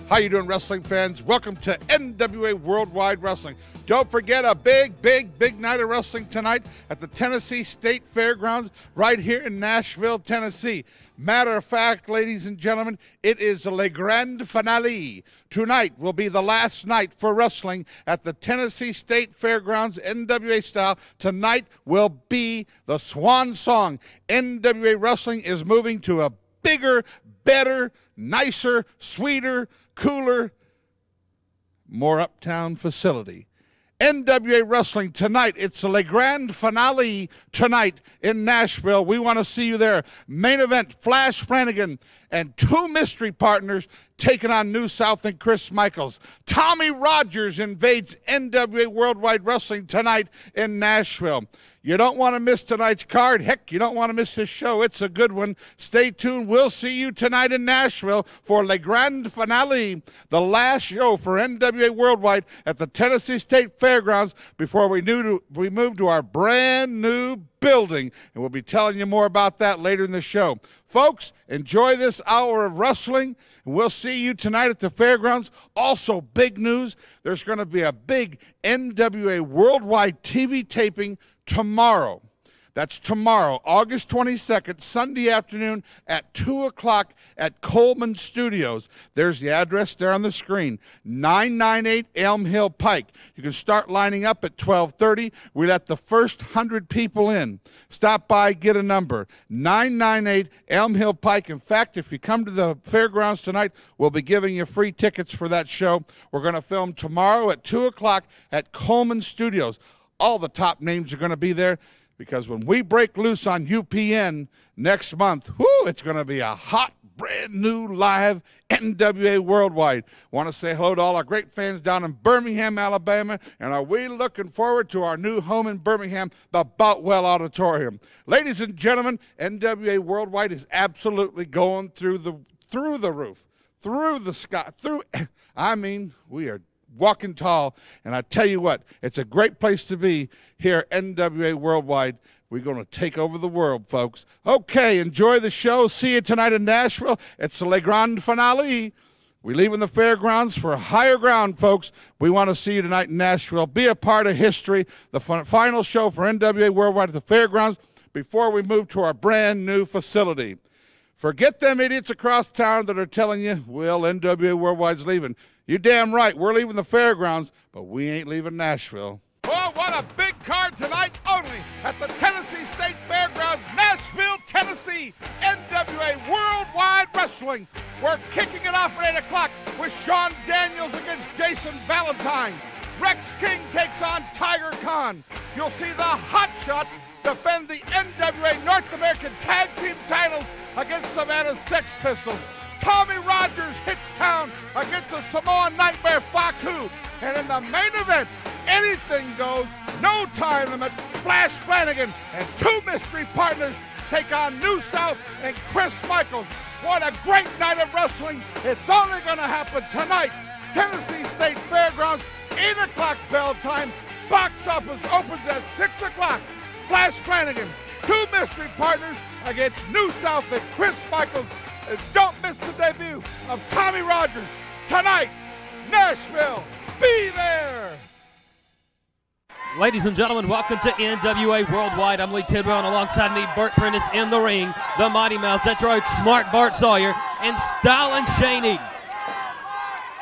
How you doing, wrestling fans? Welcome to NWA Worldwide Wrestling. Don't forget a big night of wrestling tonight at the Tennessee State Fairgrounds right here in Nashville, Tennessee. Matter of fact, ladies and gentlemen, it is the Le Grand Finale. Tonight will be the last night for wrestling at the Tennessee State Fairgrounds, NWA style. Tonight will be the swan song. NWA Wrestling is moving to a bigger, better, nicer, sweeter, cooler, more uptown facility. NWA Wrestling tonight. It's the Le Grand Finale tonight in Nashville. We want to see you there. Main event, Flash Flanagan and two mystery partners taking on New South and Chris Michaels. Tommy Rogers invades NWA Worldwide Wrestling tonight in Nashville. You don't want to miss tonight's card. Heck, you don't want to miss this show. It's a good one. Stay tuned. We'll see you tonight in Nashville for Le Grand Finale, the last show for NWA Worldwide at the Tennessee State Fairgrounds before we move to our brand new building. And we'll be telling you more about that later in the show. Folks, enjoy this hour of wrestling, and we'll see you tonight at the fairgrounds. Also, big news, there's going to be a big NWA Worldwide TV taping tomorrow. That's tomorrow, August 22nd, Sunday afternoon at 2 o'clock at Coleman Studios. There's the address there on the screen, 998 Elm Hill Pike. You can start lining up at 12:30. We let the first 100 people in. Stop by, get a number, 998 Elm Hill Pike. In fact, if you come to the fairgrounds tonight, we'll be giving you free tickets for that show. We're going to film tomorrow at 2 o'clock at Coleman Studios. All the top names are going to be there, because when we break loose on UPN next month, it's going to be a hot, brand new live NWA Worldwide. Want to say hello to all our great fans down in Birmingham, Alabama, and are we looking forward to our new home in Birmingham, the Boutwell Auditorium. Ladies and gentlemen, NWA Worldwide is absolutely going through the roof, through the sky, we are walking tall, and I tell you what, it's a great place to be here at NWA Worldwide. We're going to take over the world, folks. Okay, enjoy the show. See you tonight in Nashville. It's the Le Grand Finale. We leave in the fairgrounds for higher ground, folks. We want to see you tonight in Nashville. Be a part of history. The final show for NWA Worldwide at the fairgrounds before we move to our brand new facility. Forget them idiots across town that are telling you, well, NWA Worldwide's leaving. You're damn right. We're leaving the fairgrounds, but we ain't leaving Nashville. Oh, what a big card tonight only at the Tennessee State Fairgrounds, Nashville, Tennessee. NWA Worldwide Wrestling. We're kicking it off at 8 o'clock with Shawn Daniels against Jason Valentine. Rex King takes on Tiger Khan. You'll see the Hot Shots defend the NWA North American Tag Team titles against Savanah's Sex Pistols. Tommy Rogers hits town against the Samoan Nightmare Faku. And in the main event, anything goes, no time limit. Flash Flanagan and two mystery partners take on New South and Chris Michaels. What a great night of wrestling. It's only going to happen tonight. Tennessee State Fairgrounds, 8 o'clock bell time. Box office opens at 6 o'clock. Flash Flanagan, two mystery partners against New South and Chris Michaels. And don't miss the debut of Tommy Rogers tonight. Nashville, be there. Ladies and gentlemen, welcome to NWA Worldwide. I'm Lee Tidwell, and alongside me, Bert Prentice in the ring, the Mighty Mouse, that's right, Smart Bart Sawyer, and Styling Shane Eaton.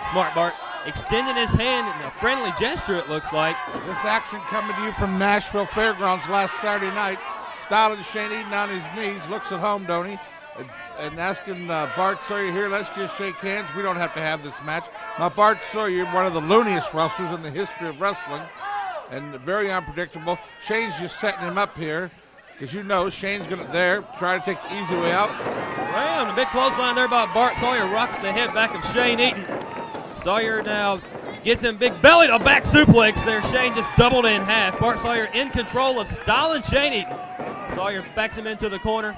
Smart Bart extending his hand in a friendly gesture, it looks like. This action coming to you from Nashville Fairgrounds last Saturday night. Styling Shane Eaton on his knees, looks at home, don't he? And asking Bart Sawyer here, let's just shake hands. We don't have to have this match. Now, Bart Sawyer, one of the looniest wrestlers in the history of wrestling, and very unpredictable. Shane's just setting him up here, because you know Shane's going to try to take the easy way out. Well, a big clothesline there by Bart Sawyer, rocks the head back of Shane Eaton. Sawyer now gets him big belly to back suplex there. Shane just doubled in half. Bart Sawyer in control of Styling Shane Eaton. Sawyer backs him into the corner.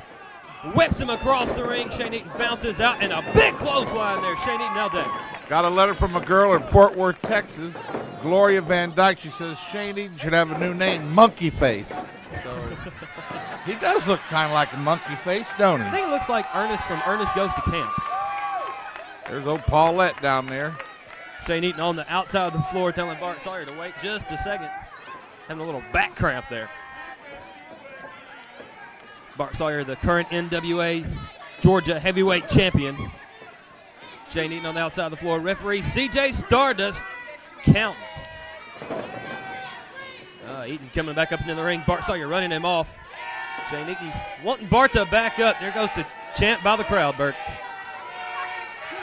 Whips him across the ring. Shane Eaton bounces out, and a big clothesline there. Shane Eaton now down. Got a letter from a girl in Fort Worth, Texas, Gloria Van Dyke. She says Shane Eaton should have a new name, Monkey Face. So he does look kind of like a monkey face, don't he? I think it looks like Ernest from Ernest Goes to Camp. There's old Paulette down there. Shane Eaton on the outside of the floor telling Bart Sawyer to wait just a second. Having a little back cramp there. Bart Sawyer, the current NWA Georgia heavyweight champion. Shane Eaton on the outside of the floor. Referee CJ Stardust counting. Eaton coming back up into the ring. Bart Sawyer running him off. Shane Eaton wanting Bart to back up. There goes the chant by the crowd, Bert.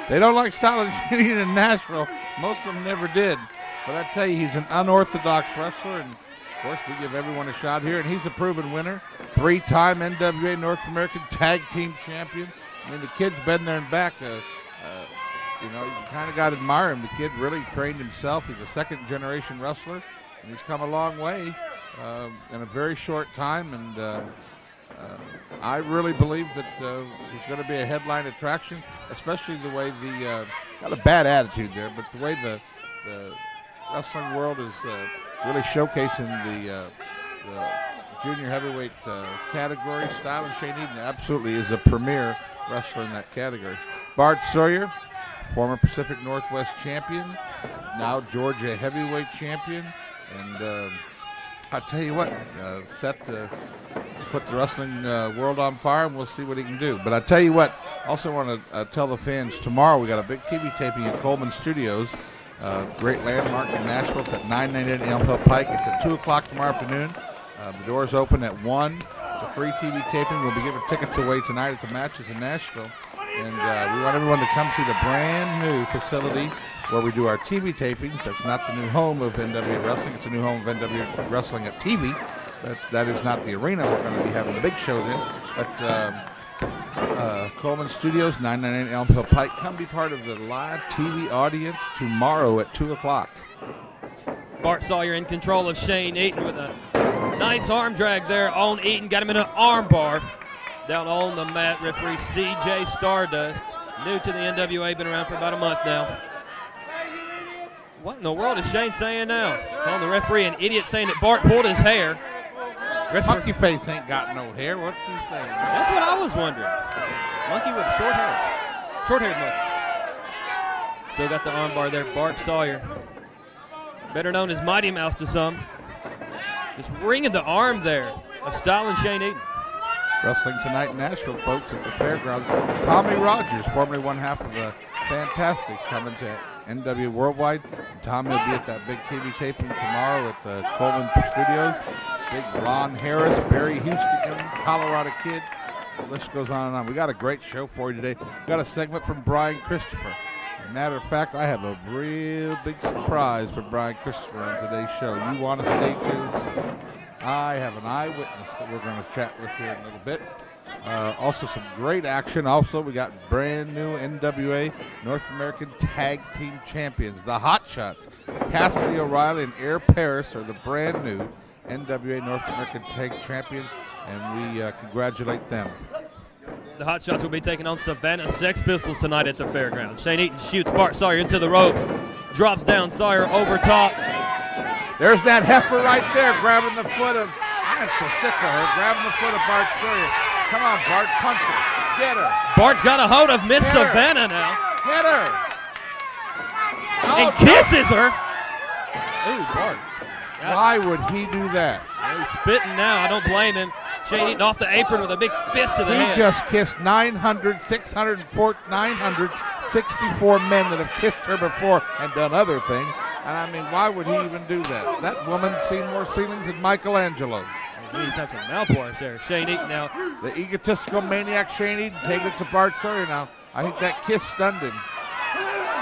They don't like Styling Shane Eaton in Nashville. Most of them never did. But I tell you, he's an unorthodox wrestler, and of course we give everyone a shot here, and he's a proven winner. 3-time NWA North American Tag Team Champion. I mean, the kid's been there and back. You know, you kind of got to admire him. The kid really trained himself. He's a second-generation wrestler, and he's come a long way in a very short time. And I really believe that he's going to be a headline attraction, especially the way got a bad attitude there, but the way the wrestling world is really showcasing the junior heavyweight category. Styling Shane Eaton absolutely is a premier wrestler in that category. Bart Sawyer, former Pacific Northwest champion, now Georgia heavyweight champion, and I'll tell you what, set to put the wrestling world on fire, and we'll see what he can do. But I tell you what, also want to tell the fans, tomorrow we got a big TV taping at Coleman Studios, great landmark in Nashville. It's at 998 Elm Hill Pike. It's at 2 o'clock tomorrow afternoon. The doors open at 1. It's a free TV taping. We'll be giving tickets away tonight at the matches in Nashville. And we want everyone to come to the brand new facility where we do our TV tapings. That's not the new home of NWA Wrestling. It's a new home of NWA Wrestling at TV. That is not the arena we're going to be having the big shows in. But Coleman Studios, 998 Elm Hill Pike. Come be part of the live TV audience tomorrow at 2 o'clock. Bart Sawyer in control of Shane Eaton with a nice arm drag there on Eaton. Got him in an arm bar. Down on the mat, referee CJ Stardust. New to the NWA, been around for about a month now. What in the world is Shane saying now? Calling the referee an idiot, saying that Bart pulled his hair. Monkey face ain't got no hair. What's he saying? That's what I was wondering. Monkey with short hair. Short-haired monkey. Still got the arm bar there. Bart Sawyer, better known as Mighty Mouse to some. Just ringing the arm there of Styling Shane Eaton. Wrestling tonight in Nashville, folks, at the fairgrounds. Tommy Rogers, formerly one half of the Fantastics, coming to NWA Worldwide. Tommy will be at that big TV taping tomorrow at the Coleman Studios. Big Ron Harris, Barry Houston, Colorado Kid. The list goes on and on. We got a great show for you today. We got a segment from Brian Chistopher. As a matter of fact, I have a real big surprise for Brian Chistopher on today's show. You want to stay tuned? I have an eyewitness that we're going to chat with here in a little bit. Also some great action. Also, we got brand new NWA North American Tag Team Champions, the Hot Shots. Cassidy O'Reilly and Air Paris are the brand new NWA North American Tag Champions, and we congratulate them. The Hot Shots will be taking on Savanah Sex Pistols tonight at the fairgrounds. Shane Eaton shoots Bart Sawyer into the ropes, drops down Sawyer over top. There's that heifer right there grabbing the foot of, I'm so sick of her, grabbing the foot of Bart Sawyer. Come on, Bart, punch her. Get her. Bart's got a hold of Miss Savanah now. Get her. And kisses her. Ooh, Bart. Why would he do that? He's spitting now. I don't blame him. Shane Eaton off the apron with a big fist to the head. He just kissed 964 men that have kissed her before and done other things. And I mean, why would he even do that? That woman's seen more ceilings than Michelangelo. He's have some mouthwash there. Shane Eaton now. The egotistical maniac Shane Eaton taking it to Bart Sawyer now. I think that kiss stunned him.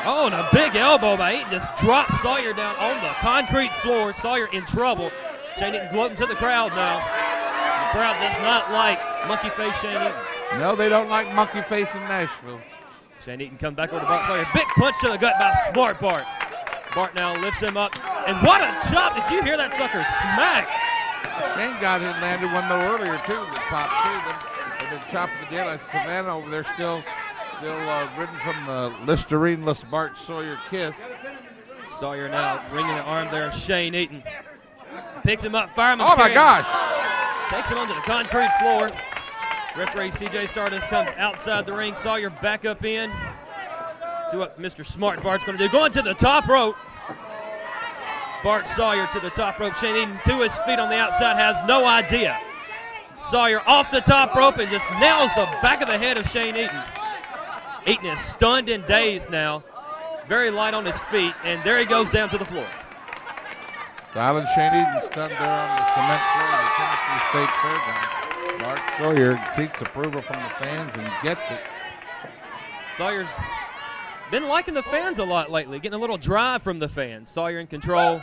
Oh, and a big elbow by Eaton just dropped Sawyer down on the concrete floor. Sawyer in trouble. Shane Eaton gloating to the crowd now. The crowd does not like monkey face Shane Eaton. No, they don't like monkey face in Nashville. Shane Eaton comes back over to Bart Sawyer. Big punch to the gut by smart Bart. Bart now lifts him up. And what a chop. Did you hear that sucker smack? Shane got it landed one though earlier too. The top two. They've been chopping the deal. Savanah over there still ridden from the Listerine-less Bart Sawyer kiss. Sawyer now ringing the arm there of Shane Eaton. Picks him up, fireman's Oh my gosh! Takes him onto the concrete floor. Referee CJ Stardust comes outside the ring. Sawyer back up in. See what Mr. Smart Bart's going to do. Going to the top rope. Bart Sawyer to the top rope. Shane Eaton to his feet on the outside, has no idea. Sawyer off the top rope and just nails the back of the head of Shane Eaton. Eaton is stunned and dazed now. Very light on his feet, and there he goes down to the floor. Styling Shane Eaton stunned there on the cement floor of the Tennessee State Fairgrounds. Bart Sawyer seeks approval from the fans and gets it. Sawyer's been liking the fans a lot lately, getting a little drive from the fans. Sawyer in control.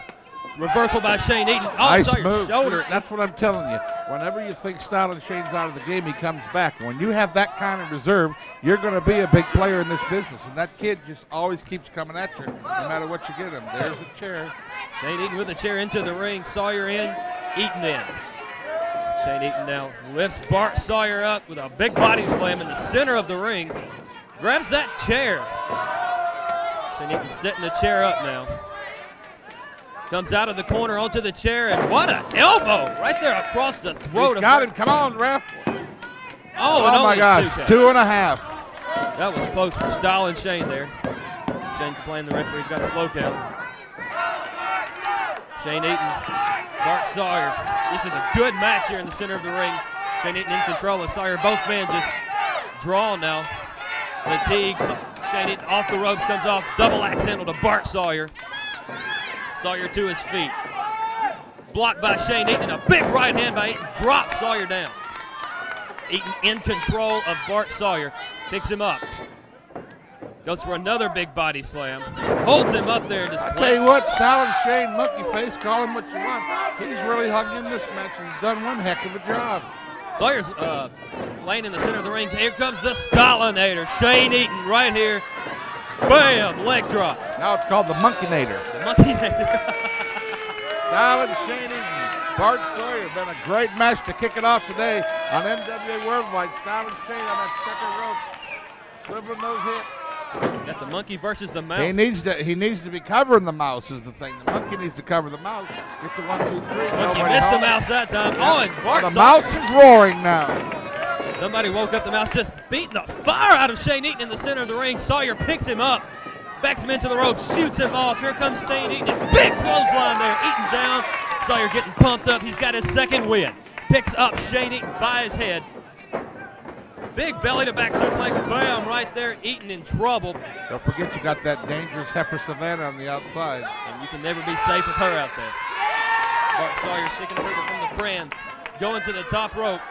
Reversal by Shane Eaton. Oh, nice Sawyer's move. shoulder. That's what I'm telling you. Whenever you think Styling Shane's out of the game, he comes back. And when you have that kind of reserve, you're going to be a big player in this business. And that kid just always keeps coming at you, no matter what you get him. There's a chair. Shane Eaton with a chair into the ring. Sawyer in, Eaton in. Shane Eaton now lifts Bart Sawyer up with a big body slam in the center of the ring. Grabs that chair. Shane Eaton setting the chair up now. Comes out of the corner onto the chair, and what an elbow right there across the throat. He's got him. Come on, ref. Oh, and my only gosh, 2.5. That was close for Styling Shane there. Shane complaining the referee's got a slow count. Shane Eaton, Bart Sawyer. This is a good match here in the center of the ring. Shane Eaton in control of Sawyer. Both men just draw now. Fatigues. Shane Eaton off the ropes, comes off. Double axe handle to Bart Sawyer. Sawyer to his feet. Blocked by Shane Eaton. A big right hand by Eaton. Drops Sawyer down. Eaton in control of Bart Sawyer. Picks him up. Goes for another big body slam. Holds him up there and just I tell you what, Styling Shane, monkey face, call him what you want. He's really hung in this match. He's done one heck of a job. Sawyer's laying in the center of the ring. Here comes the Stylinator. Shane Eaton right here. Bam! Leg drop. Now it's called the Monkeinator. The Monkeinator. Styling Shane Eaton, Bart Sawyer. Been a great match to kick it off today on NWA Worldwide. Styling Shane on that second rope. Swiveling those hips. Got the monkey versus the mouse. He needs to be covering the mouse is the thing. The monkey needs to cover the mouse. Get the 1, 2, 3. Monkey missed the mouse that time. Oh, and Bart The Sawyer. mouse is roaring now. Somebody woke up the mouse, just beating the fire out of Shane Eaton in the center of the ring. Sawyer picks him up, backs him into the ropes, shoots him off. Here comes Shane Eaton. Big clothesline there. Eaton down. Sawyer getting pumped up. He's got his second win. Picks up Shane Eaton by his head. Big belly to back suplex. Bam, right there. Eaton in trouble. Don't forget you got that dangerous heifer Savanah on the outside. And you can never be safe with her out there. Bart Sawyer seeking approval from the friends. Going to the top rope.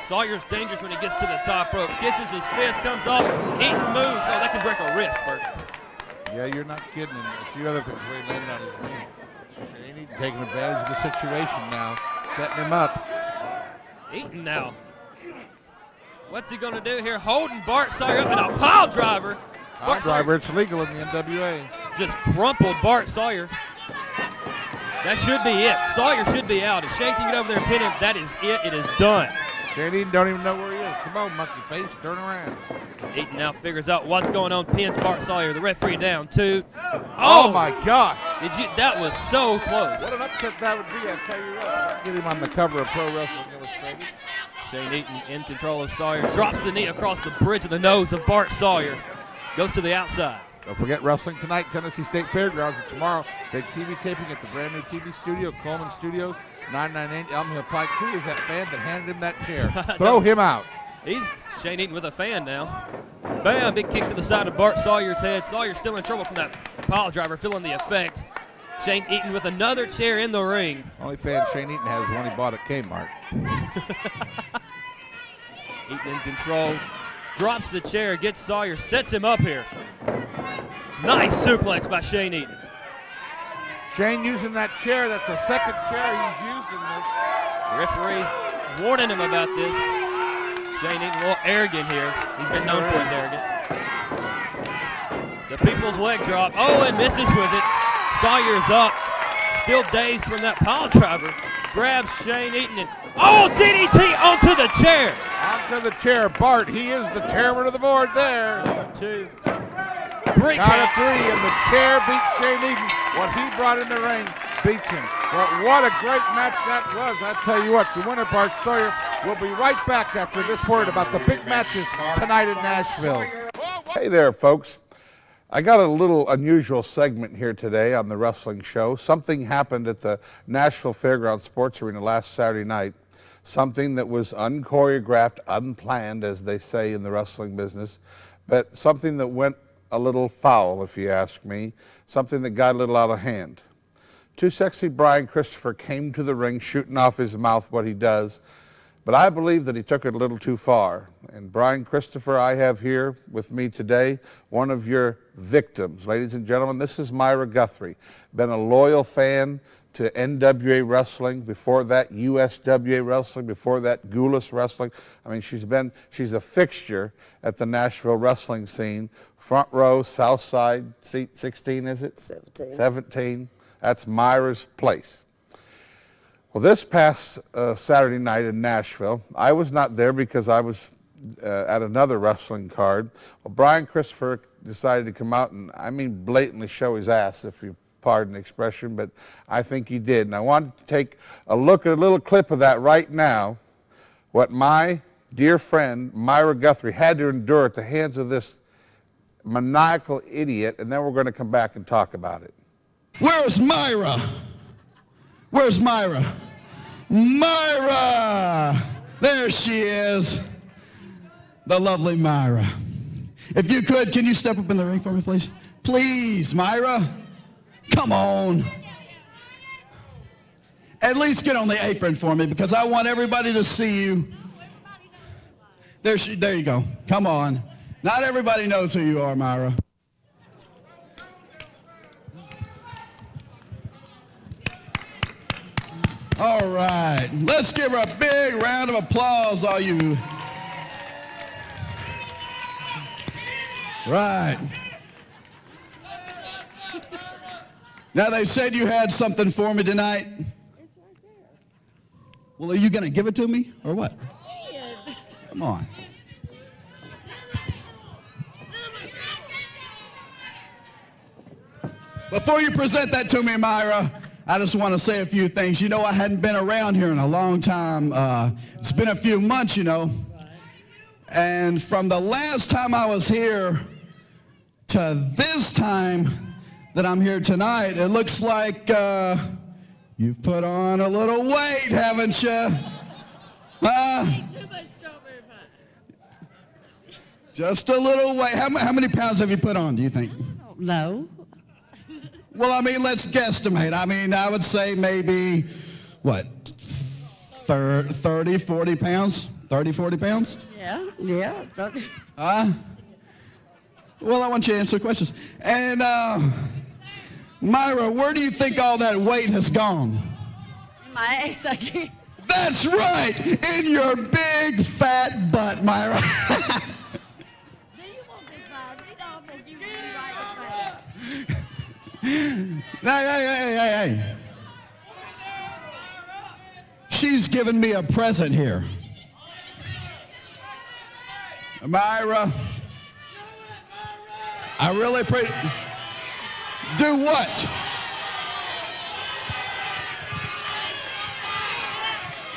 Sawyer's dangerous when he gets to the top rope. Kisses his fist, comes off. Eaton moves. Oh, that can break a wrist, Bert. Yeah, you're not kidding. And a few other things where he landed on his knee. Shane Eaton taking advantage of the situation now. Setting him up. Eaton now. What's he going to do here? Holding Bart Sawyer up in a pile driver. Pile driver, it's legal in the NWA. Just crumpled Bart Sawyer. That should be it. Sawyer should be out. If Shane can get over there and pin him, that is it. It is done. Shane Eaton don't even know where he is. Come on, monkey face, turn around. Eaton now figures out what's going on. Pins Bart Sawyer. The referee down 2. Oh my gosh. That was so close. What an upset that would be, I tell you what. Get him on the cover of Pro Wrestling Illustrated. Shane Eaton in control of Sawyer. Drops the knee across the bridge of the nose of Bart Sawyer. Goes to the outside. Don't forget Wrestling Tonight, Tennessee State Fairgrounds, and tomorrow, big TV taping at the brand new TV studio, Coleman Studios, 998 Elm Hill Pike. Who is that fan that handed him that chair? Throw him out. He's Shane Eaton with a fan now. Bam, big kick to the side of Bart Sawyer's head. Sawyer's still in trouble from that pile driver, feeling the effects. Shane Eaton with another chair in the ring. Only fan Shane Eaton has one he bought at Kmart. Eaton in control. Drops the chair, gets Sawyer, sets him up here. Nice suplex by Shane Eaton. Shane using that chair. That's the second chair he's used in this. The referee's warning him about this. Shane Eaton a little arrogant here. He's been known for his arrogance. The people's leg drop. Oh, and misses with it. Sawyer's up. Still dazed from that pile driver. Grabs Shane Eaton and oh, DDT onto the chair. Onto the chair. Bart, he is the chairman of the board there. 1, 2, 3 count of 3, and the chair beats Shane Eaton. What he brought in the ring beats him. But what a great match that was. I tell you what, the winner, Bart Sawyer, will be right back after this word about the big matches tonight in Nashville. Hey there, folks. I got a little unusual segment here today on the wrestling show. Something happened at the Nashville Fairgrounds Sports Arena last Saturday night. Something that was unchoreographed, unplanned, as they say in the wrestling business, but something that went a little foul, if you ask me. Something that got a little out of hand. Too Sexy Brian Chistopher came to the ring shooting off his mouth what he does, but I believe that he took it a little too far. And Brian Chistopher, I have here with me today one of your victims. Ladies and gentlemen, this is Myra Guthrie. Been a loyal fan to NWA Wrestling, before that USWA Wrestling, before that Goulas Wrestling. I mean, she's a fixture at the Nashville wrestling scene. Front row, Southside, seat 16, is it? 17. 17. That's Myra's place. Well, this past Saturday night in Nashville, I was not there because I was at another wrestling card. Well, Brian Chistopher decided to come out and, I mean, blatantly show his ass, if you pardon the expression, but I think he did. And I wanted to take a look at a little clip of that right now, what my dear friend Myra Guthrie had to endure at the hands of this maniacal idiot, and then we're going to come back and talk about it. Where's Myra? Where's Myra? Myra! There she is. The lovely Myra. If you could, can you step up in the ring for me, please? Please, Myra. Come on. At least get on the apron for me, because I want everybody to see you. There you go. Come on. Not everybody knows who you are, Myra. All right. Let's give her a big round of applause, all you. Right. Now, they said you had something for me tonight. It's right there. Well, are you going to give it to me or what? Come on. Before you present that to me, Myra, I just want to say a few things. You know, I hadn't been around here in a long time. It's been a few months, you know. And from the last time I was here to this time that I'm here tonight, it looks like you've put on a little weight, haven't you? Too much strawberry pie. Just a little weight. How many pounds have you put on, do you think? No. Well, I mean, let's guesstimate. I mean, I would say maybe, what, 30, 40 pounds? 30, 40 pounds? Yeah. 30. Well, I want you to answer questions. And, Myra, where do you think all that weight has gone? My ass, I can't. That's right, in your big fat butt, Myra. Do you want this, Myra? You know I'm going to give you the right advice. Hey. She's giving me a present here. Myra, I really pray. Do what?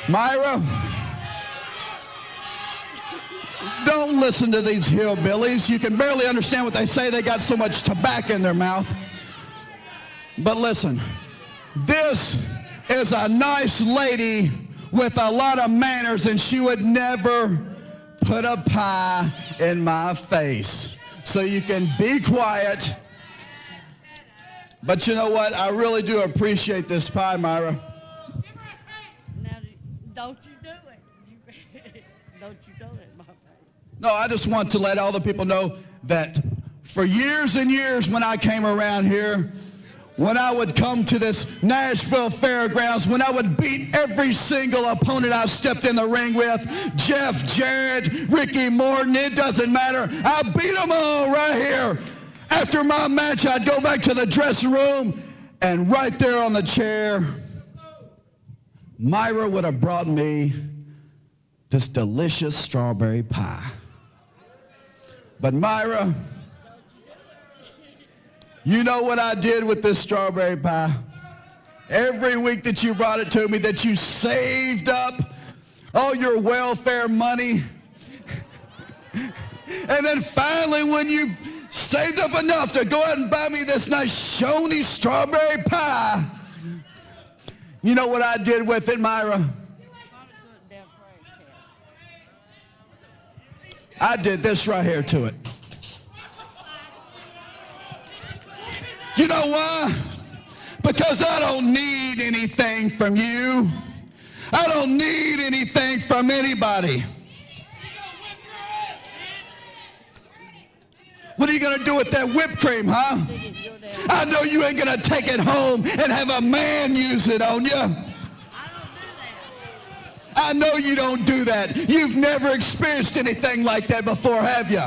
Myra, don't listen to these hillbillies. You can barely understand what they say. They got so much tobacco in their mouth. But listen, this is a nice lady with a lot of manners, and she would never put a pie in my face. So you can be quiet. But you know what? I really do appreciate this pie, Myra. Now, don't you do it. Don't you do it in my face. No, I just want to let all the people know that for years and years when I came around here, when I would come to this Nashville Fairgrounds, when I would beat every single opponent I stepped in the ring with, Jeff Jarrett, Ricky Morton, it doesn't matter. I beat them all right here. After my match, I'd go back to the dressing room, and right there on the chair, Myra would have brought me this delicious strawberry pie. But Myra, you know what I did with this strawberry pie? Every week that you brought it to me, that you saved up all your welfare money, and then finally when you saved up enough to go out and buy me this nice Shoney strawberry pie. You know what I did with it, Myra? I did this right here to it. You know why? Because I don't need anything from you. I don't need anything from anybody. What are you going to do with that whipped cream, huh? I know you ain't going to take it home and have a man use it on you. I know you don't do that. You've never experienced anything like that before, have you?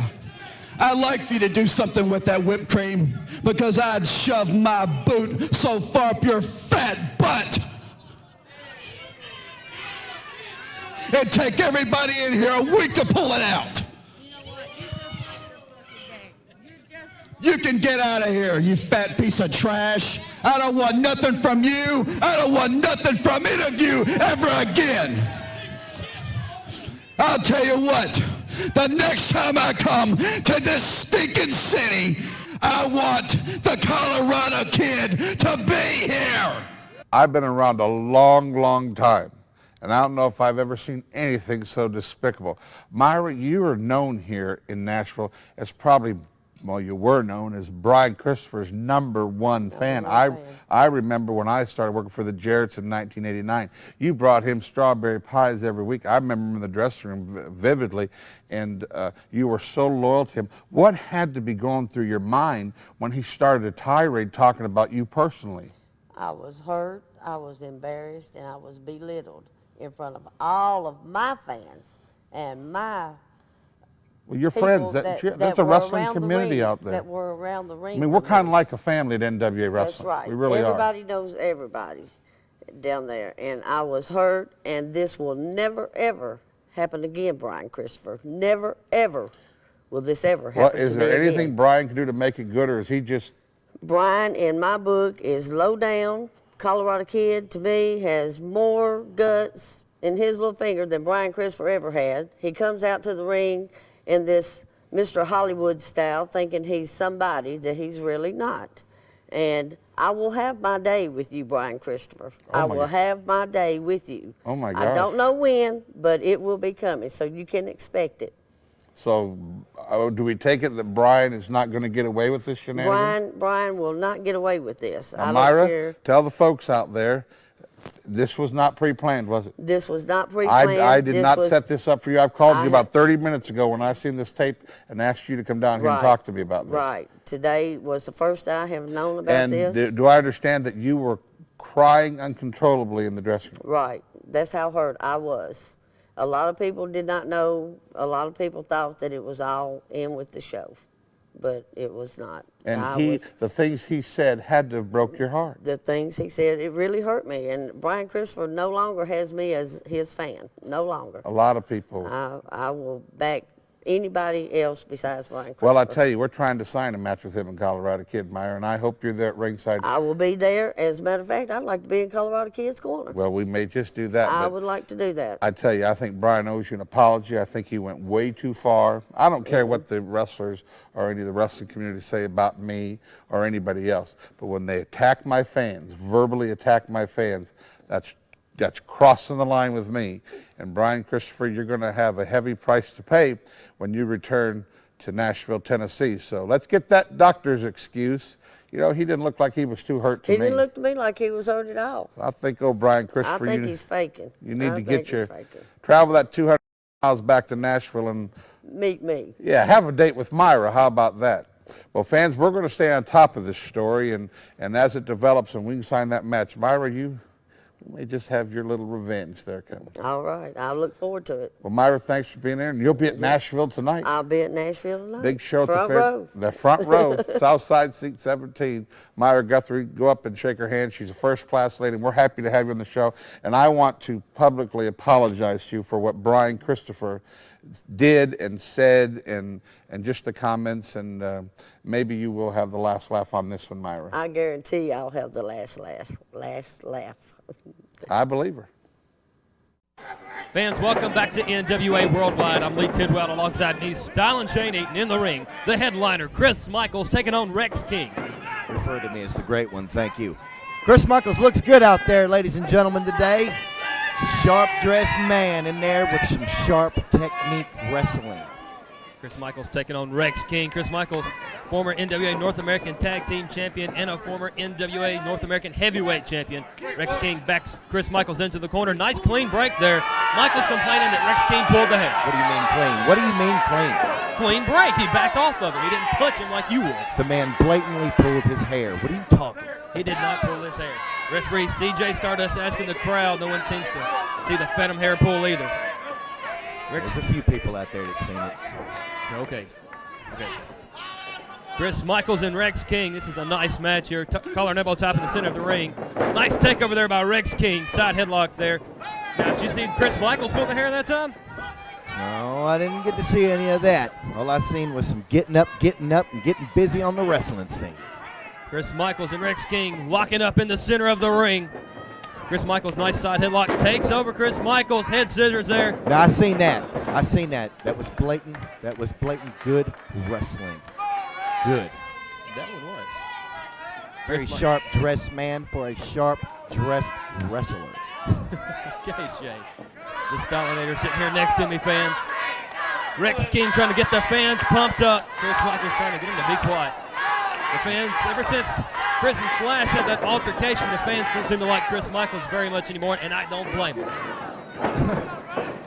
I'd like for you to do something with that whipped cream because I'd shove my boot so far up your fat butt. It'd take everybody in here a week to pull it out. You know what? You can get out of here, you fat piece of trash. I don't want nothing from you. I don't want nothing from any of you ever again. I'll tell you what, the next time I come to this stinking city, I want the Colorado kid to be here. I've been around a long, long time, and I don't know if I've ever seen anything so despicable. Myra, you are known here in Nashville as probably, well, you were known as Brian Chistopher's #1 fan. I remember when I started working for the Jarretts in 1989, you brought him strawberry pies every week. I remember him in the dressing room vividly, and you were so loyal to him. What had to be going through your mind when he started a tirade talking about you personally? I was hurt, I was embarrassed, and I was belittled in front of all of my fans and my Well, your people friends, that that's a were wrestling around the community ring, out there. that were around the ring. I mean, we're with kind of me. like a family at NWA Wrestling. That's right. We really Everybody knows everybody down there. And I was hurt, and this will never, ever happen again, Brian Chistopher. Never, ever will this ever happen Well, to is me there anything again. Brian can do to make it good, or is he just... Brian, in my book, is low down. Colorado kid, to me, has more guts in his little finger than Brian Chistopher ever had. He comes out to the ring in this Mr. Hollywood style, thinking he's somebody that he's really not. And I will have my day with you, Brian Chistopher. I will have my day with you. Oh, my I gosh. don't know when, but it will be coming, so you can expect it. So, do we take it that Brian is not going to get away with this shenanigans? Brian will not get away with this. Now, I don't Myra, care. tell the folks out there, this was not pre-planned, was it? This was not pre-planned. I did not set this up for you. I've called you about 30 minutes ago when I seen this tape and asked you to come down here and talk to me about this. Right. Today was the first I have known about this. And do I understand that you were crying uncontrollably in the dressing room? Right. That's how hurt I was. A lot of people did not know. A lot of people thought that it was all in with the show, but it was not. And the things he said had to have broke your heart. The things he said, it really hurt me. And Brian Chistopher no longer has me as his fan. No longer. A lot of people. I will back anybody else besides Brian Chistopher. Well, I tell you, we're trying to sign a match with him in Colorado Kid, Myra, and I hope you're there at ringside. I will be there. As a matter of fact, I'd like to be in Colorado Kid's corner. Well, we may just do that. I would like to do that. I tell you, I think Brian owes you an apology. I think he went way too far. I don't care what the wrestlers or any of the wrestling community say about me or anybody else, but when they attack my fans, verbally attack my fans, that's crossing the line with me. And Brian Chistopher, you're going to have a heavy price to pay when you return to Nashville, Tennessee. So let's get that doctor's excuse. You know, he didn't look like he was too hurt to me. He didn't look to me like he was hurt at all. I think, Brian Chistopher, I think he's faking. You need to get your travel that 200 miles back to Nashville and meet me. Yeah, have a date with Myra. How about that? Well, fans, we're going to stay on top of this story, and as it develops and we can sign that match, Myra, you may just have your little revenge there coming. All right. I look forward to it. Well, Myra, thanks for being there, and you'll be at Nashville tonight. I'll be at Nashville tonight. Big show at front the fair. row. The front row, Southside, seat 17. Myra Guthrie, go up and shake her hand. She's a first-class lady, and we're happy to have you on the show. And I want to publicly apologize to you for what Brian Chistopher did and said, and just the comments, and maybe you will have the last laugh on this one, Myra. I guarantee I'll have the last laugh. I believe her. Fans, welcome back to NWA Worldwide. I'm Lee Tidwell alongside me, Style and Shane Eaton in the ring. The headliner, Chris Michaels, taking on Rex King. Refer to me as the great one, thank you. Chris Michaels looks good out there, ladies and gentlemen, today. Sharp-dressed man in there with some sharp technique wrestling. Chris Michaels taking on Rex King. Chris Michaels, former NWA North American Tag Team Champion and a former NWA North American Heavyweight Champion. Rex King backs Chris Michaels into the corner. Nice clean break there. Michaels complaining that Rex King pulled the hair. What do you mean clean? What do you mean clean? Clean break. He backed off of him. He didn't punch him like you would. The man blatantly pulled his hair. What are you talking? He did not pull his hair. Referee CJ Stardust asking the crowd. No one seems to see the phantom hair pull either. There's a few people out there that's seen it. Okay, Shane. Chris Michaels and Rex King. This is a nice match here. Collar and elbow top in the center of the ring. Nice takeover there by Rex King. Side headlock there. Now, did you see Chris Michaels pull the hair that time? No, I didn't get to see any of that. All I seen was some getting up, and getting busy on the wrestling scene. Chris Michaels and Rex King locking up in the center of the ring. Chris Michaels, nice side headlock, takes over Chris Michaels, head scissors there. Now, I seen that. That was blatant. Good wrestling. Good. That one was. Very sharp-dressed man for a sharp-dressed wrestler. Okay, Shane. The Stylinator sitting here next to me, fans. Rex King trying to get the fans pumped up. Chris Michaels trying to get him to be quiet. The fans, ever since Chris and Flash had that altercation, the fans don't seem to like Chris Michaels very much anymore, and I don't blame them.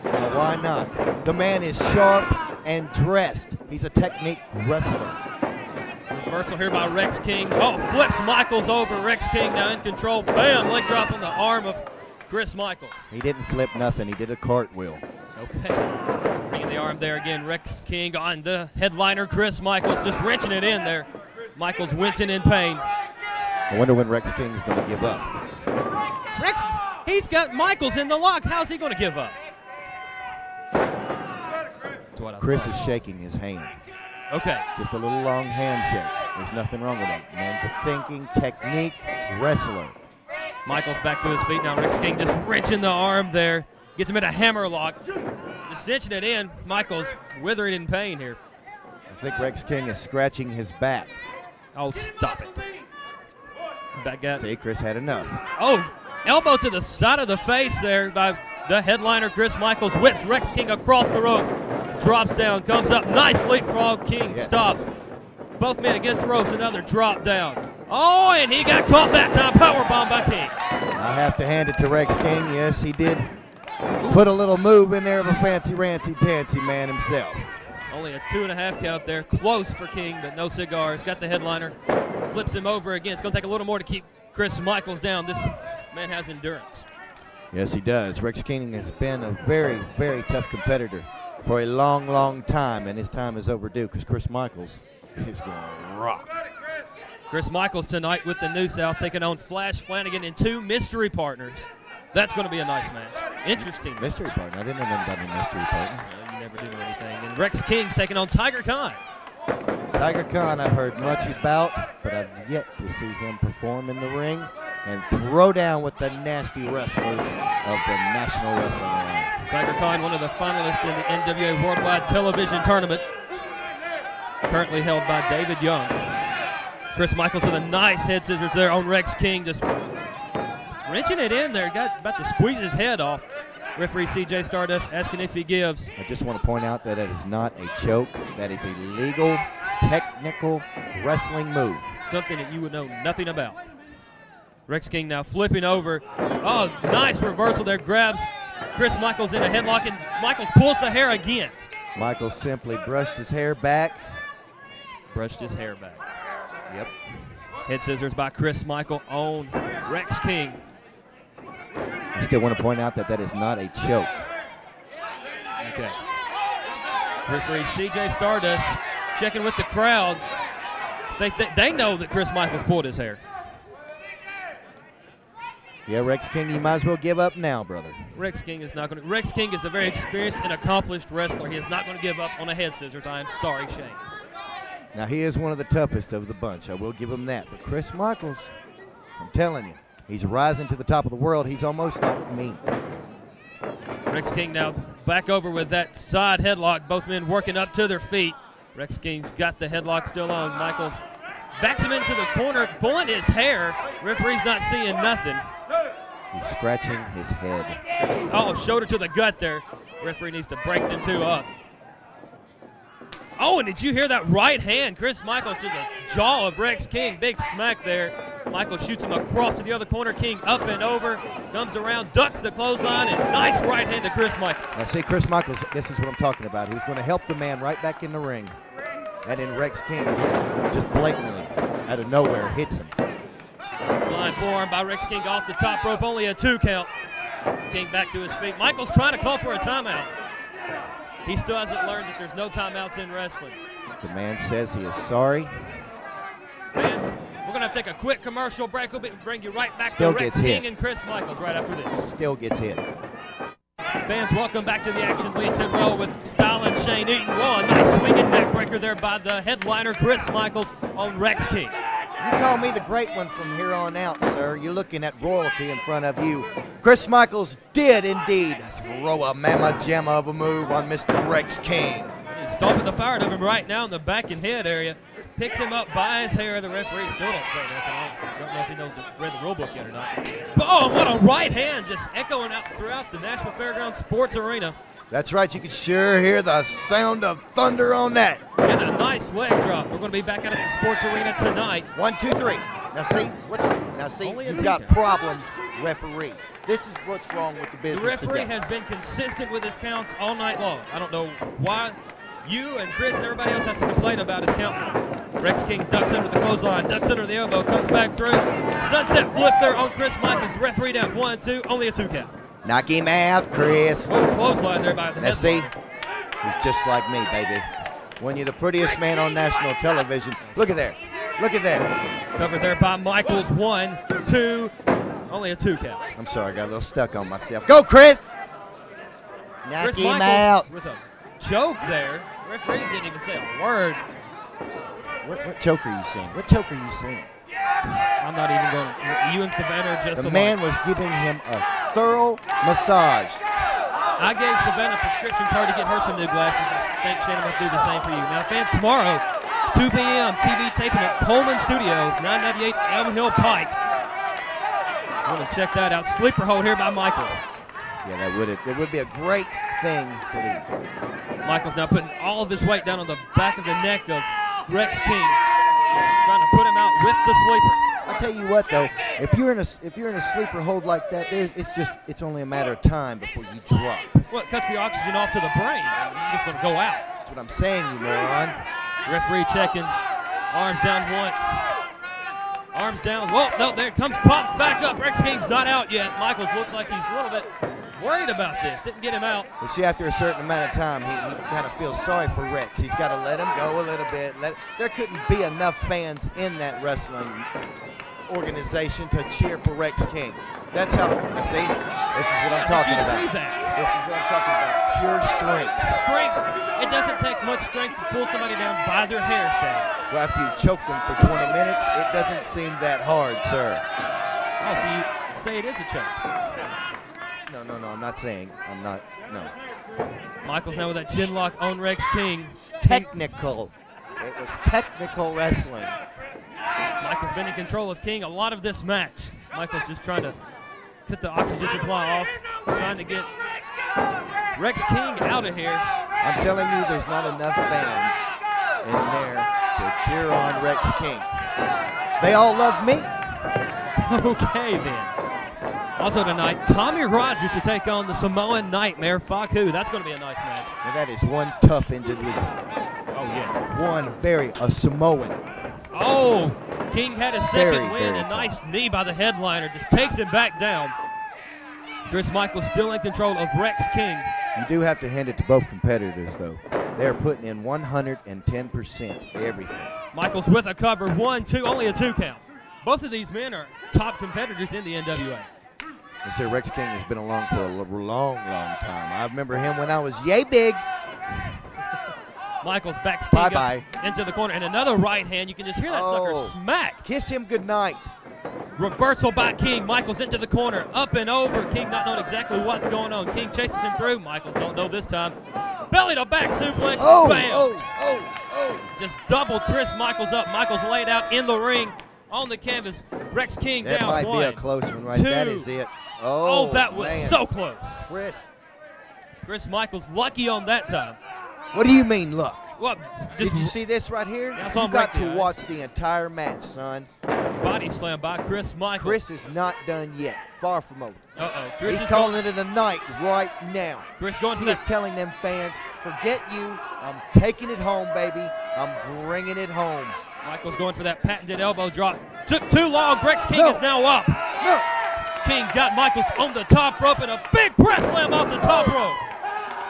Now, why not? The man is sharp and dressed. He's a technique wrestler. Reversal here by Rex King. Oh, flips Michaels over. Rex King now in control. Bam, leg drop on the arm of Chris Michaels. He didn't flip nothing. He did a cartwheel. Okay. Bringing the arm there again. Rex King on the headliner, Chris Michaels, just wrenching it in there. Michaels wincing in pain. I wonder when Rex King's going to give up. He's got Michaels in the lock. How's he going to give up? That's what I Chris thought. is shaking his hand. Okay. Just a little long handshake. There's nothing wrong with that. Man's a thinking technique wrestler. Michaels back to his feet now. Rex King just wrenching the arm there. Gets him in a hammer lock. Just cinching it in. Michaels withering in pain here. I think Rex King is scratching his back. Oh, stop it. Back at. See, Chris had enough. Oh, elbow to the side of the face there by the headliner, Chris Michaels. Whips Rex King across the ropes. Drops down, comes up. Nice leapfrog. King stops. Both men against the ropes. Another drop down. Oh, and he got caught that time. Powerbomb by King. I have to hand it to Rex King. Yes, he did put a little move in there of a fancy-rancy-tancy man himself. Only a 2.5 count there. Close for King, but no cigars. Got the headliner. Flips him over again. It's going to take a little more to keep Chris Michaels down. This man has endurance. Yes, he does. Rex King has been a very, very tough competitor for a long, long time, and his time is overdue because Chris Michaels is going to rock. Chris Michaels tonight with the New South taking on Flash Flanagan and 2 mystery partners. That's going to be a nice match. Interesting. Mystery partner. I didn't know nothing about a mystery partner. You never do anything. And Rex King's taking on Tiger Khan. Tiger Khan I've heard much about, but I've yet to see him perform in the ring and throw down with the nasty wrestlers of the National Wrestling Alliance. Tiger Khan, one of the finalists in the NWA Worldwide Television Tournament, currently held by David Young. Chris Michaels with a nice head scissors there on Rex King, just wrenching it in there. Got about to squeeze his head off. Referee CJ Stardust asking if he gives. I just want to point out that it is not a choke. That is a legal, technical wrestling move. Something that you would know nothing about. Rex King now flipping over. Oh, nice reversal there. Grabs Chris Michaels in a headlock, and Michaels pulls the hair again. Michaels simply brushed his hair back. Brushed his hair back. Yep. Head scissors by Chris Michael on Rex King. I still want to point out that that is not a choke. Okay. Referee CJ Stardust checking with the crowd. They know that Chris Michaels pulled his hair. Yeah, Rex King, you might as well give up now, brother. Rex King is not going to. Rex King is a very experienced and accomplished wrestler. He is not going to give up on a head scissors. I am sorry, Shane. Now, he is one of the toughest of the bunch. I will give him that. But Chris Michaels, I'm telling you, he's rising to the top of the world. He's almost like me. Rex King now back over with that side headlock. Both men working up to their feet. Rex King's got the headlock still on. Michaels backs him into the corner, pulling his hair. Referee's not seeing nothing. He's scratching his head. Oh, shoulder to the gut there. Referee needs to break them two up. Oh, and did you hear that right hand? Chris Michaels to the jaw of Rex King. Big smack there. Michaels shoots him across to the other corner. King up and over, comes around, ducks the clothesline, and nice right hand to Chris Michaels. Now see, Chris Michaels, this is what I'm talking about. He was going to help the man right back in the ring. And then Rex King just blatantly, out of nowhere, hits him. Flying forearm by Rex King off the top rope, only a 2 count. King back to his feet. Michaels trying to call for a timeout. He still hasn't learned that there's no timeouts in wrestling. The man says he is sorry. Fans, we're going to have to take a quick commercial break. We'll bring you right back Still to Rex gets King hit. and Chris Michaels right after this. Still gets hit. Fans, welcome back to the action. Lee Tidwell with Style and Shane Eaton. Well, a nice swinging neck breaker there by the headliner, Chris Michaels, on Rex King. You call me the great one from here on out, sir. You're looking at royalty in front of you. Chris Michaels did indeed throw a mamma jamma of a move on Mr. Rex King. He's stomping the fire out of him right now in the back and head area. Picks him up by his hair. The referee still don't say nothing. I don't know if he knows read the rule book yet or not. Boom! What a right hand just echoing out throughout the Nashville Fairgrounds Sports Arena. That's right. You can sure hear the sound of thunder on that. And a nice leg drop. We're going to be back out at the Sports Arena tonight. 1, 2, 3. Now see, Only a you've 2 got count. problem referees. This is what's wrong with the The business referee today. has been consistent with his counts all night long. I don't know why you and Chris and everybody else has to complain about his count. Rex King ducks under the clothesline, ducks under the elbow, comes back through. Sunset flip there on Chris Michaels. The referee down 1, 2, only a 2 count. Knock him out, Chris. Oh, clothesline there by the Now head. see, he's just like me, baby. When you're the prettiest man on national television, look at there. Look at there. Covered there by Michaels. 1, 2, only a 2 count. I'm sorry, I got a little stuck on myself. Go, Chris! Knock Chris him Michaels out. with a choke there. Referee didn't even say a word. What choke are you saying? What choke are you saying? I'm not even going to. You and Savanah are just The alike. man was giving him a thorough massage. I gave Savanah a prescription card to get her some new glasses. I think Shannon will do the same for you. Now, fans, tomorrow, 2 p.m., TV taping at Coleman Studios, 998 Elm Hill Pike. I want to check that out. Sleeper hold here by Michaels. Yeah, that would be a great thing to do. Michaels now putting all of his weight down on the back of the neck of Rex King, trying to put him out with the sleeper. I'll tell you what, though, if you're in a sleeper hold like that, it's only a matter of time before you drop. Well, it cuts the oxygen off to the brain. He's just going to go out. That's what I'm saying, you moron. Referee checking. Arms down once. Arms down. Whoa, no, there it comes. Pops back up. Rex King's not out yet. Michaels looks like he's a little bit worried about this. Didn't get him out. You see, after a certain amount of time, he kind of feels sorry for Rex. He's got to let him go a little bit. There couldn't be enough fans in that wrestling organization to cheer for Rex King. That's how, now see, this is what I'm talking Did you about. see that? This is what I'm talking about, pure strength. Strength. It doesn't take much strength to pull somebody down by their hair, Shane. Well, after you've choked them for 20 minutes, it doesn't seem that hard, sir. Oh, so you say it is a choke. No, I'm not saying, no. Michaels now with that chin lock on Rex King. Technical. It was technical wrestling. Michaels been in control of King a lot of this match. Michaels just trying to cut the oxygen supply off, trying to get Rex King out of here. I'm telling you, there's not enough fans in there to cheer on Rex King. They all love me. Okay, then. Also tonight, Tommy Rogers to take on the Samoan Nightmare, Faku. That's going to be a nice match. Now that is one tough individual. Oh, yes. One a Samoan. Oh, King had a second Very, win. very A tough. nice knee by the headliner. Just takes him back down. Chris Michaels still in control of Rex King. You do have to hand it to both competitors, though. They're putting in 110% everything. Michaels with a cover. 1, 2, only a 2 count. Both of these men are top competitors in the NWA. And sir, Rex King has been along for a long time. I remember him when I was yay big. Michaels backs King Bye-bye. up into the corner. And another right hand. You can just hear that sucker Oh. smack. Kiss him goodnight. Reversal by King. Michaels into the corner. Up and over. King not knowing exactly what's going on. King chases him through. Michaels don't know this time. Belly to back suplex. Bam. Just doubled Chris Michaels up. Michaels laid out in the ring on the canvas. Rex King that down might one. be a close one right two. That is it. Oh, that was man. so close. Chris, Michaels lucky on that time. what do you mean, look? Well, Did just you see this right here? Yeah, I saw You him got break to the watch the entire match, son. body slam by Chris Michaels. Chris is not done yet. Far from over. Uh-oh. Chris He's is calling going, it a night right now. Chris going for He is that. telling them fans, forget you. I'm taking it home, baby. I'm bringing it home. Michaels going for that patented elbow drop. Took too long. Rex King No. is now up. No. King got Michaels on the top rope and a big press slam off the top rope.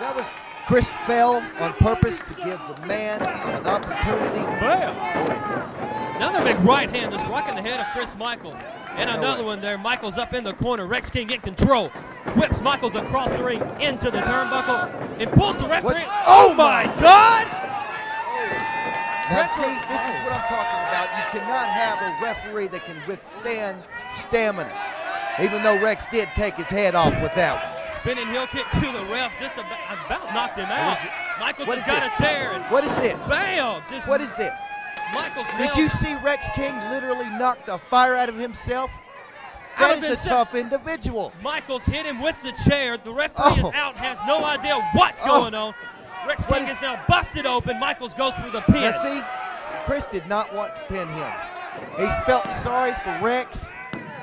That was Chris fell on purpose to give the man an opportunity. Bam. Boys, Another big right hand just rocking the head of Chris Michaels. And No another way. one there. Michaels up in the corner. Rex King in control. Whips Michaels across the ring into the turnbuckle and pulls the referee. What? Oh my God! Now see, this is what I'm talking about. You cannot have a referee that can withstand stamina. Even though Rex did take his head off with that one. Spinning heel kick to the ref, just about knocked him out. Michaels What has is got this? a chair and What is this? bam! Just What is this? Michaels Did nails you see Rex King literally knock the fire out of himself? Out That of is himself. a tough individual. Michaels hit him with the chair. The referee is Oh. out, has no idea what's going on. Rex What King is- is now busted open. Michaels goes for the pin. Now see, Chris did not want to pin him. He felt sorry for Rex.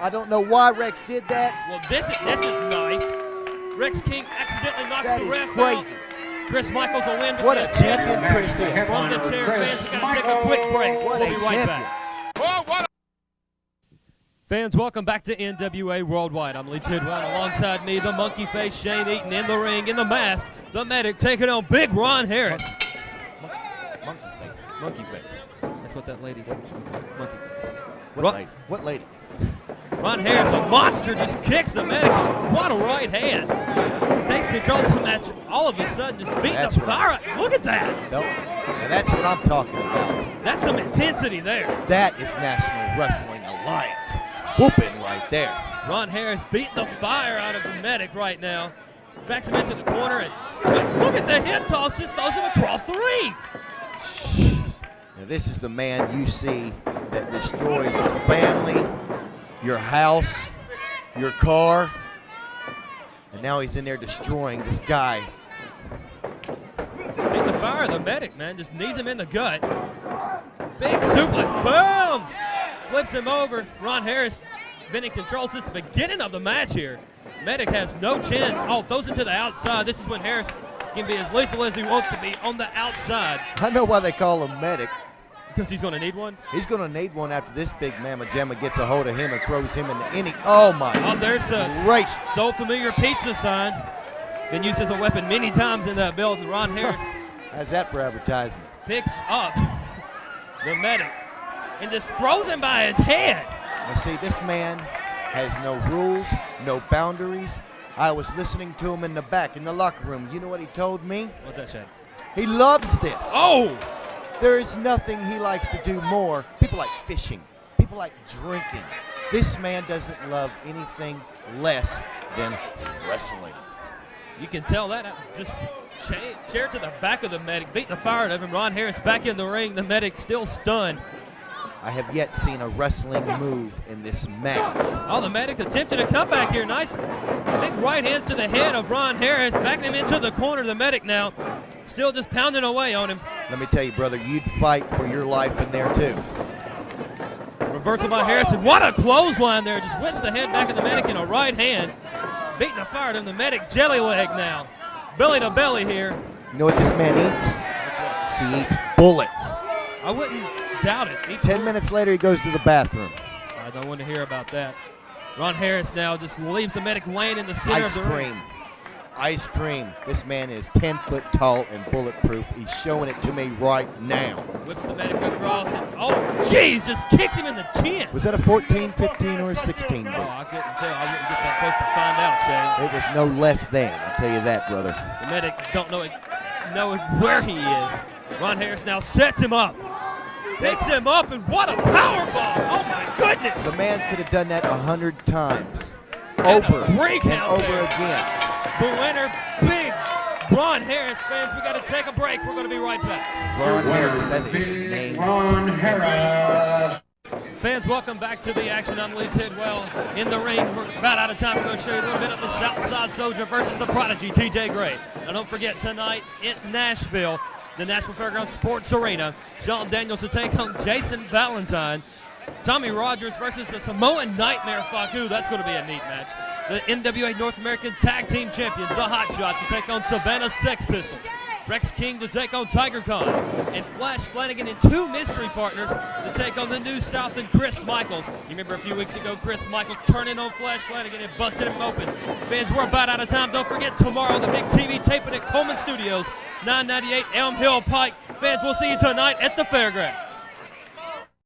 I don't know why Rex did that. Well, this is nice. Rex King accidentally knocks That the is ref crazy. out. Chris Michaels will win with What a the champion Chris is. from the chair. Fans, we got to take a quick break. What We'll a be right champion. back. Oh, what Fans, welcome back to NWA Worldwide. I'm Lee Tidwell, and alongside me, the monkey face Shane Eaton in the ring, in the mask, the medic taking on Big Ron Harris. Monkey face. Monkey face. That's what that lady thinks. Monkey face. What lady? What lady? Ron Harris, a monster, just kicks the medic. What a right hand. Takes control of the match. All of a sudden, just beating That's the what fire out. Look at that. Nope. Now that's what I'm talking about. That's some intensity there. That is National Wrestling Alliance. Whooping right there. Ron Harris beating the fire out of the medic right now. Backs him into the corner, and look at the hip toss, just throws him across the ring. Now this is the man you see that destroys your family, your house, your car, and now he's in there destroying this guy. Beating the fire of the medic, man. Just knees him in the gut. Big suplex. Boom! Flips him over. Ron Harris been in control since the beginning of the match here. Medic has no chance. Oh, throws him to the outside. This is when Harris can be as lethal as he wants to be on the outside. I know why they call him Medic. Because he's going to need one. He's going to need one after this big mamma jamma gets a hold of him and throws him into any. Oh my! Oh, there's the Great. so familiar pizza sign. Been used as a weapon many times in that building. Ron Harris How's that for advertisement? picks up the medic and just throws him by his head. Now see, this man has no rules, no boundaries. I was listening to him in the back, in the locker room. You know what he told me? What's that, Shane? He loves this. Oh! There is nothing he likes to do more. People like fishing. People like drinking. This man doesn't love anything less than wrestling. You can tell that. Just chair to the back of the medic, beat the fire out of him. Ron Harris back in the ring. The medic still stunned. I have yet seen a wrestling move in this match. Oh, the medic attempted a comeback here. Nice big right hands to the head of Ron Harris, backing him into the corner. The medic now still just pounding away on him. Let me tell you, brother, you'd fight for your life in there too. Reversal by Harrison. What a clothesline there. Just whips the head back of the medic in a right hand. Beating the fire out of him. The medic jelly leg now. Belly to belly here. You know what this man eats? He eats bullets. I wouldn't doubt it. 10 minutes later, he goes to the bathroom. I don't want to hear about that. Ron Harris now just leaves the medic laying in the center Ice of the ring. cream. Ice cream. This man is 10 foot tall and bulletproof. He's showing it to me right now. Whips the medic across and, oh, jeez, just kicks him in the chin. Was that a 14, 15, or a 16? Oh, I couldn't tell. I wouldn't get that close to find out, Shane. It was no less than, I'll tell you that, brother. The medic don't know where he is. Ron Harris now sets him up. Picks him up, and what a power bomb. Oh, my goodness. The man could have done that 100 times. And Over a and breakout over there. again. The winner, big Ron Harris. Fans, we got to take a break. We're going to be right back. Ron Harris, that is a name. Fans, welcome back to the action. I'm Lee Tidwell in the ring. We're about out of time. We're going to show you a little bit of the Southside Soldier versus the Prodigy, TJ Gray. Now, don't forget, tonight in Nashville, the Nashville Fairgrounds Sports Arena, Shawn Daniels to take on Jason Valentine. Tommy Rogers versus the Samoan Nightmare Faku. That's going to be a neat match. The NWA North American Tag Team Champions, the Hot Shots, to take on Savanah Sex Pistols. Rex King to take on Tiger Khan. And Flash Flanagan and two mystery partners to take on the New South and Chris Michaels. You remember a few weeks ago, Chris Michaels turning on Flash Flanagan and busted him open. Fans, we're about out of time. Don't forget, tomorrow, the big TV taping at Coleman Studios, 998 Elm Hill Pike. Fans, we'll see you tonight at the Fairground.